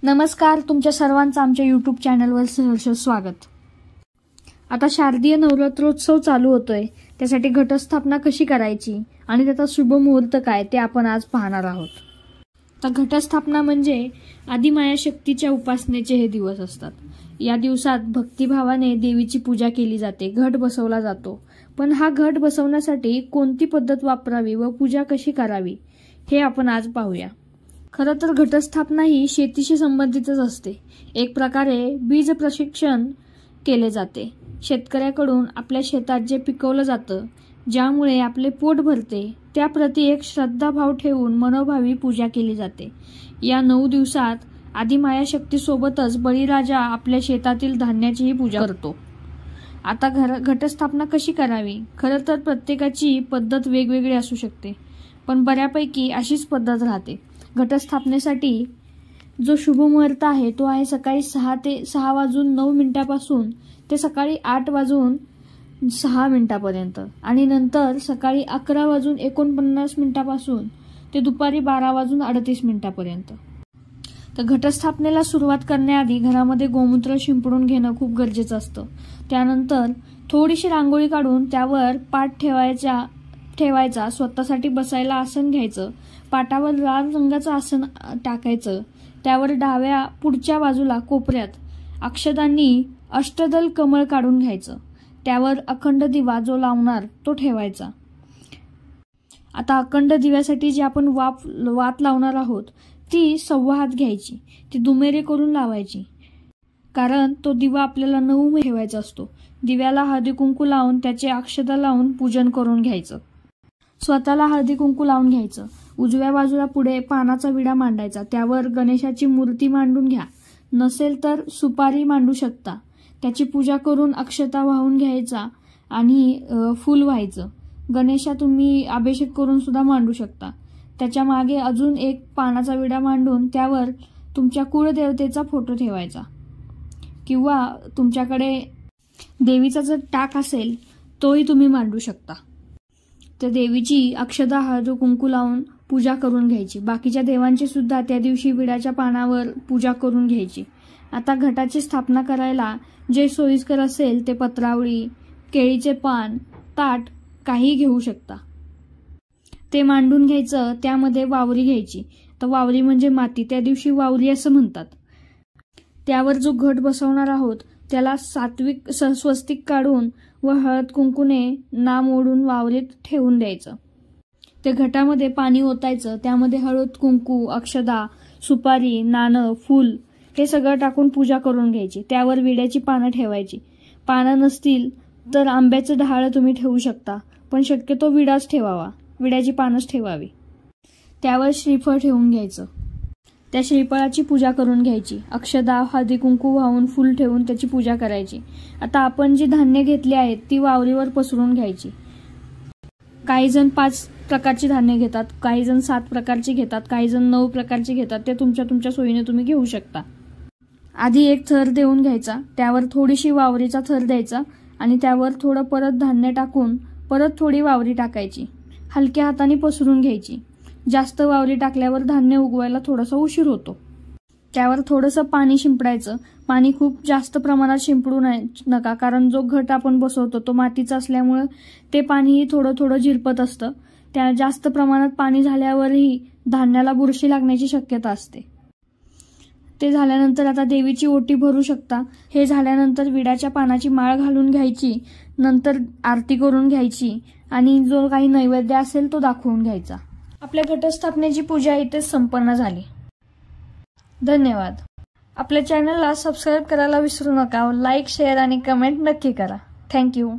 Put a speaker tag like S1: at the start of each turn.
S1: नमस्कार, तुमच्या सर्वांचं आमच्या यूट्यूब चॅनलवर सहर्ष स्वागत। आता शारदीय नवरात्रोत्सव चालू होतोय, त्यासाठी घटस्थापना कशी करायची आणि त्याचा शुभ मुहूर्त काय ते आपण आज पाहणार आहोत। तर घटस्थापना म्हणजे आदिमाया शक्तीच्या उपासनेचे हे दिवस असतात। या दिवसात भक्तिभावाने देवीची पूजा केली जाते, घट बसवला जातो। पण हा घट बसवण्यासाठी कोणती पद्धत वापरावी व पूजा कशी करावी हे आपण आज पाहूया। खरं तर घटस्थापना ही शेतीशी संबंधितच असते। एक प्रकारे बीज प्रशिक्षण केले जाते। शेतकऱ्याकडून आपल्या शेतात जे पिकवलं जातं, ज्यामुळे आपले पोट भरते, त्याप्रती एक श्रद्धाभाव ठेवून मनोभावी पूजा केली जाते। या 9 दिवसात आदिमाया शक्तीसोबतच बळीराजा आपल्या शेतातील धान्याचीही पूजा करतो। आता घटस्थापना कशी करावी? खरं तर प्रत्येकाची पद्धत वेगवेगळी असू शकते, पण बऱ्यापैकी अशीच पद्धत राहते। घटस्थापनेसाठी जो शुभ मुहूर्त आहे तो आहे सकाळी 6:09 पासून ते सकाळी 8:06 आणि नंतर सकाळी 11:49 पासून ते दुपारी 12:38 तर घटस्थापनेला सुरुवात करण्याआधी घरामध्ये गोमूत्र शिंपडून घेणं खूप गरजेचं असतं। त्यानंतर थोडीशी रांगोळी काढून त्यावर पाट ठेवायचा, स्वतःसाठी बसायला आसन घ्यायचं, पाटावर लाल रंगाचं आसन टाकायचं, त्यावर डाव्या पुढच्या बाजूला कोपऱ्यात अक्षदांनी अष्टदल कमळ काढून घ्यायचं, त्यावर अखंड दिवा जो लावणार तो ठेवायचा। आता अखंड दिव्यासाठी जी आपण वात लावणार आहोत ती 1.25 हात घ्यायची, ती दुमेरे करून लावायची, कारण तो दिवा आपल्याला 9 महिने ठेवायचा असतो। दिव्याला हळदी कुंकू लावून त्याचे अक्षदा लावून पूजन करून घ्यायचं। स्वतःला हळदी कुंकू लावून घ्यायचं। उजव्या बाजूला पुढे पानाचा विडा मांडायचा, त्यावर गणेशाची मूर्ती मांडून घ्या, नसेल तर सुपारी मांडू शकता। त्याची पूजा करून अक्षता वाहून घ्यायचा आणि फूल व्हायचं। गणेशा तुम्ही अभिषेक करून सुद्धा मांडू शकता। त्याच्या मागे अजून एक पानाचा विडा मांडून त्यावर तुमच्या कुळदेवतेचा फोटो ठेवायचा, किंवा तुमच्याकडे देवीचा जर टाक असेल तोही तुम्ही मांडू शकता। त्या देवीची अक्षदा हळदी कुंकू लावून पूजा करून घ्यायची। बाकीच्या देवांची सुद्धा त्या दिवशी विड्याच्या पानावर पूजा करून घ्यायची। आता घटाची स्थापना करायला जे सोयीस्कर असेल ते पत्रावळी, केळीचे पान, ताट काही घेऊ शकता। ते मांडून घ्यायचं, त्यामध्ये वावरी घ्यायची। तर वावरी म्हणजे माती, त्या दिवशी वावरी असं म्हणतात। त्यावर जो घट बसवणार आहोत त्याला स्वस्तिक काढून व हळद कुंकूने नाम ओढून वावरीत ठेवून द्यायचं। त्या घटामध्ये पाणी ओतायचं, त्यामध्ये हळद कुंकू, अक्षदा, सुपारी, नाणं, फूल हे सगळं टाकून पूजा करून घ्यायची। त्यावर विड्याची पानं ठेवायची। पानं नसतील तर आंब्याचं डहाळ तुम्ही ठेवू शकता, पण शक्यतो विडाच ठेवावा, विड्याची पानच ठेवावी। त्यावर श्रीफळ ठेवून घ्यायचं, त्या श्रीफळाची पूजा करून घ्यायची। अक्षदा हळदी कुंकू वाहून फूल ठेवून त्याची पूजा करायची। आता आपण जी धान्य घेतली आहेत ती वावरीवर पसरून घ्यायची। काही जण 5 प्रकारची धान्य घेतात, काही जण 7 प्रकारची घेतात, काही जण 9 प्रकारची घेतात, ते तुमच्या सोयीने तुम्ही घेऊ शकता। आधी एक थर देऊन घ्यायचा, त्यावर थोडीशी वावरीचा थर द्यायचा आणि त्यावर थोडं परत धान्य टाकून परत थोडी वावरी टाकायची, हलक्या हाताने पसरून घ्यायची। जास्त वावरी टाकल्यावर धान्य उगवायला थोडासा उशीर होतो। त्यावर थोडंसं पाणी शिंपडायचं। पाणी खूप जास्त प्रमाणात शिंपडू नका, कारण जो घट आपण बसवतो तो मातीचा असल्यामुळे ते पाणीही थोडं थोडं झिरपत असतं। त्या जास्त प्रमाणात पाणी झाल्यावरही धान्याला बुरशी लागण्याची शक्यता असते। ते झाल्यानंतर आता देवीची ओटी भरू शकता। हे झाल्यानंतर विड्याच्या पानाची माळ घालून घ्यायची, नंतर आरती करून घ्यायची आणि जो काही नैवेद्य असेल तो दाखवून घ्यायचा। आपल्या घटस्थापनेची पूजा इथेच संपन्न झाली। धन्यवाद। आपल्या चॅनलला सबस्क्राईब करायला विसरू नका। लाईक, शेअर आणि कमेंट नक्की करा। थँक्यू।